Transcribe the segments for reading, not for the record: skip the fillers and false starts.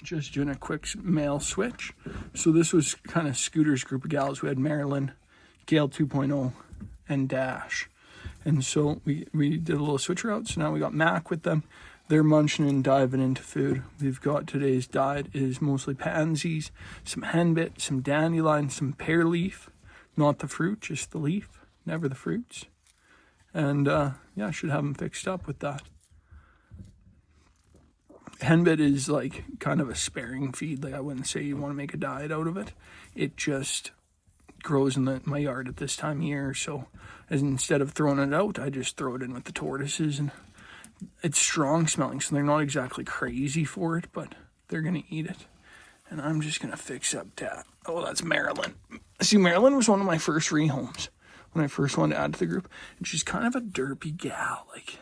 just doing a quick male switch. So this was kind of Scooter's group of gals. We had Marilyn, Gale 2.0, and Dash. And so we did a little switch route. So now we got Mac with them. They're munching and diving into food. We've got today's diet is mostly pansies, some henbit, some dandelion, some pear leaf. Not the fruit, just the leaf, never the fruits. And yeah, I should have them fixed up with that. Henbit is like kind of a sparing feed. Like I wouldn't say you want to make a diet out of it. It just grows in my yard at this time of year. So as instead of throwing it out, I just throw it in with the tortoises, and it's strong smelling, so they're not exactly crazy for it, but they're going to eat it. And I'm just going to fix up that. Oh, that's Marilyn. See, Marilyn was one of my first rehomes when I first wanted to add to the group. And she's kind of a derpy gal. Like,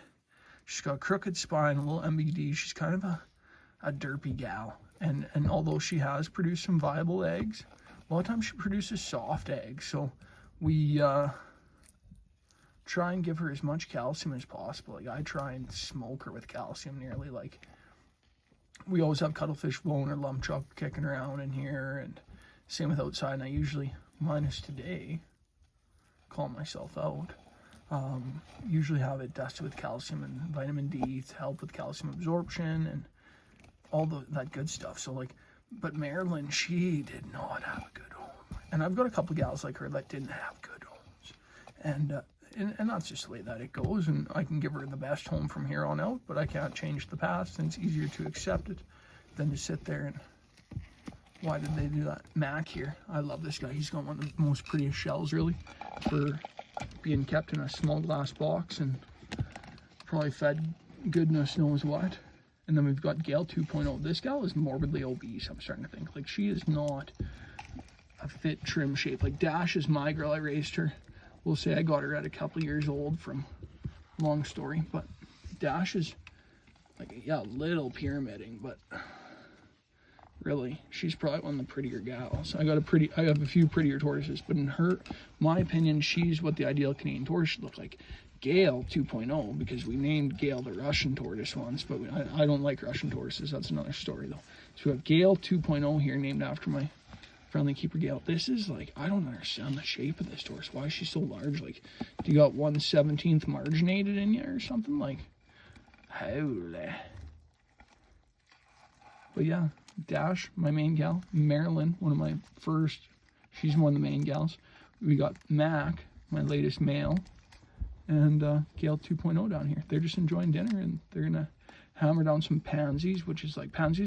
she's got a crooked spine, a little MBD. She's kind of a derpy gal. And although she has produced some viable eggs, a lot of times she produces soft eggs. So we try and give her as much calcium as possible. Like, I try and smoke her with calcium nearly. Like, we always have cuttlefish bone or lump chuck kicking around in here, and same with outside. And I usually, minus today, call myself out, usually have it dusted with calcium and vitamin D to help with calcium absorption and all that good stuff. So like, but Marilyn, she did not have a good home. And I've got a couple of gals like her that didn't have good homes. And that's just the way that it goes, and I can give her the best home from here on out, but I can't change the past, and it's easier to accept it than to sit there and, why did they do that? Mac here, I love this guy. He's got one of the most prettiest shells, really, for being kept in a small glass box and probably fed goodness knows what. And then we've got Gale 2.0. This gal is morbidly obese, I'm starting to think. Like, she is not a fit, trim shape. Like, Dash is my girl. I raised her. We'll say I got her at a couple years old from, long story, but Dash is like, yeah, a little pyramiding, but really, she's probably one of the prettier gals. I have a few prettier tortoises, but in my opinion, she's what the ideal Canadian tortoise should look like. Gale 2.0, because we named Gale the Russian tortoise once, but I don't like Russian tortoises. That's another story, though. So we have Gale 2.0 here, named after my friendly keeper Gale. This is like, I don't understand the shape of this tortoise. Why is she so large? Like, do you got 1/17 marginated in you or something? Like, holy. But yeah, Dash, my main gal. Marilyn, one of my first, she's one of the main gals. We got Mac, my latest male, and Gale 2.0 down here. They're just enjoying dinner, and they're gonna hammer down some pansies, which is like, pansies